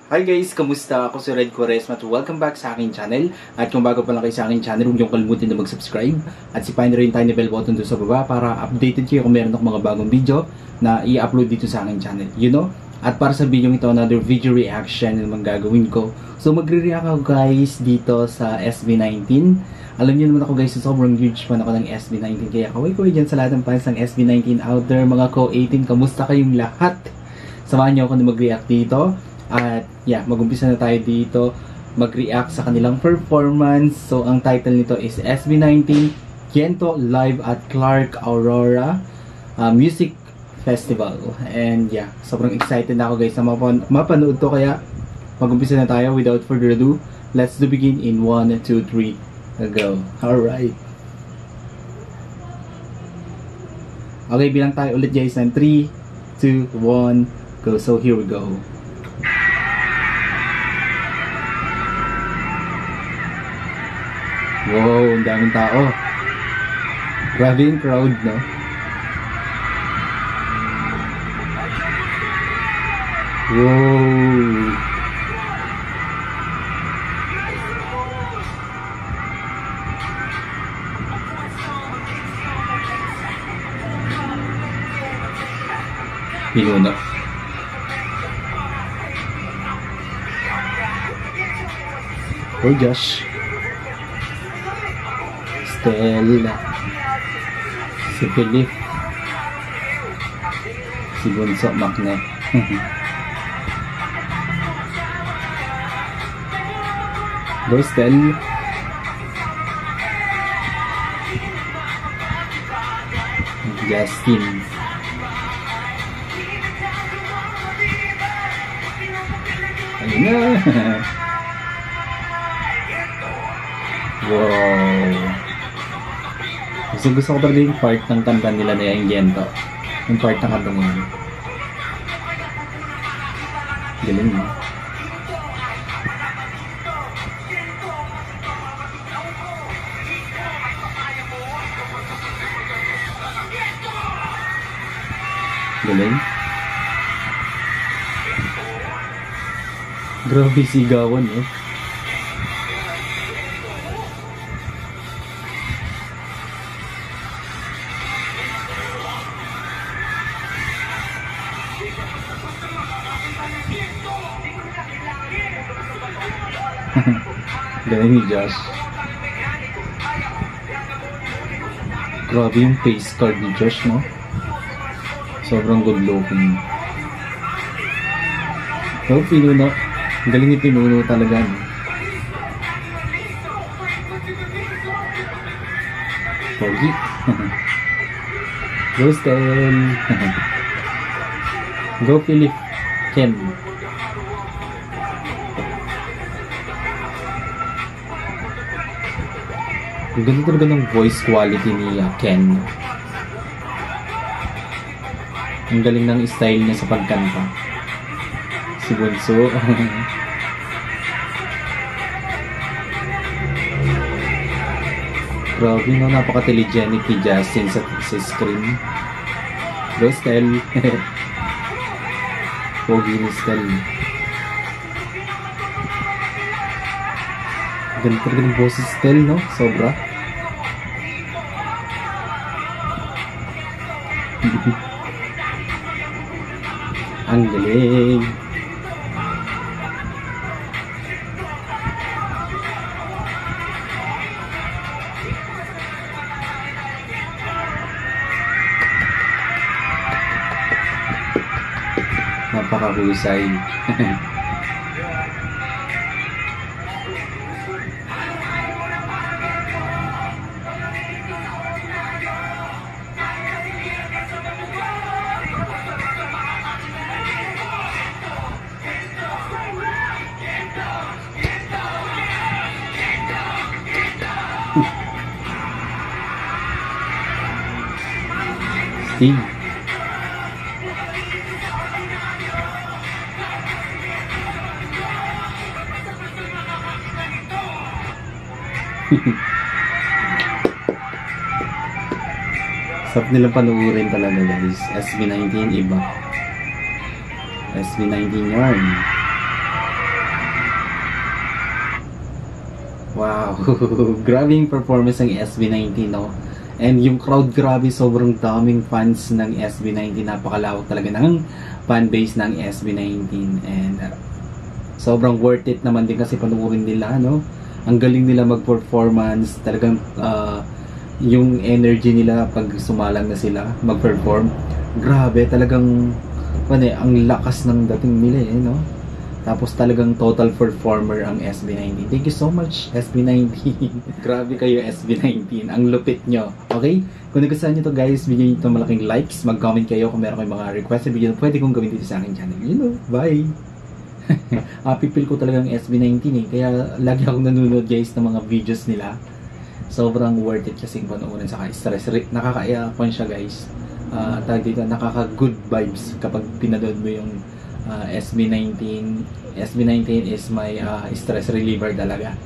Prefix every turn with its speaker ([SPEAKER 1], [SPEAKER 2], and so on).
[SPEAKER 1] Hi guys, kamusta? Ako si Red Quaresma at welcome back sa aking channel. At kung bago pa lang kayo sa aking channel, huwag niyong kalimutan na mag-subscribe. At sipahin na rin tayo ni bell button doon sa baba para updated kayo kung meron akong mga bagong video na i-upload dito sa aking channel. You know? At para sa video ito, another video reaction na naman gagawin ko. So magre-react ako guys dito sa SB19. Alam niyo naman ako guys, sobrang huge fan ako ng SB19. Kaya kaway-kaway dyan sa lahat ng fans ng SB19 out there, mga co-18. Kamusta kayong lahat? Samahan niyo ako na mag-react dito. At yeah, mag-umpisa na tayo dito mag-react sa kanilang performance. So ang title nito is SB19 Gento Live at Clark Aurora Music Festival. And yeah, sobrang excited na ako guys na mapanood to. Kaya mag-umpisa na tayo without further ado. Let's do begin in 1, 2, 3, go. Alright. Okay, bilang tayo ulit guys ng 3, 2, 1, go. So here we go. Wow, ang daming tao. Grabe yung crowd, no? Wow. Pinuno. Oh, Josh. Stella, si Philip, si Bunso Magnet. Go Stella. Justin. Ayun na. Wow. Gusto ko talaga yung part ng kanta nila na yung Gento. Yung part ng kanta nila. Galing mo. Galing. Grabe sigawan eh. Galing ni Josh. Grabe yung face card ni Josh, no? Sobrang good looking. So, pinuno. Galing ni pinuno talaga, no? Pogi. Go Stel. Go Philip. Ken. Ang ganda talaga ng voice quality ni Ken. Ang galing ng style niya sa pagkanta. Si Bunso. Grabe, no? Napaka-telegenic ni Justin sa screen. Go Stell. Pogi ni Stell. Ganda talaga ng boses Stell, no? Sobra. Ang galing. Napakahusay. Steve. Sarap nilang panuurin talaga guys. SB19 iba. SB19 yarn. Wow, grabe yung performance ng SB19, no? And yung crowd, grabe, sobrang daming fans ng SB19. Napakalawak talaga ng fanbase ng SB19. And sobrang worth it naman din kasi panuorin nila, no? Ang galing nila mag-performance. Talagang yung energy nila pag sumalang na sila, mag-perform. Grabe, talagang ang lakas ng dating nila, eh, no? Tapos talagang total performer ang SB19. Thank you so much, SB19. Grabe kayo, SB19. Ang lupit nyo. Okay? Kung nagustuhan nyo to guys, bigyan nyo ito malaking likes. Mag-comment kayo kung meron kayong mga request sa video na pwede kong gawin dito sa aking channel. You know, bye! Pipil ko talagang SB19 eh. Kaya lagi akong nanonood guys ng mga videos nila. Sobrang worth it kasing panoorin sa stress. Nakaka-iyakan siya guys. Tawag dito, nakaka-good vibes kapag pinanood mo yung SB19. SB19 is my stress reliever talaga.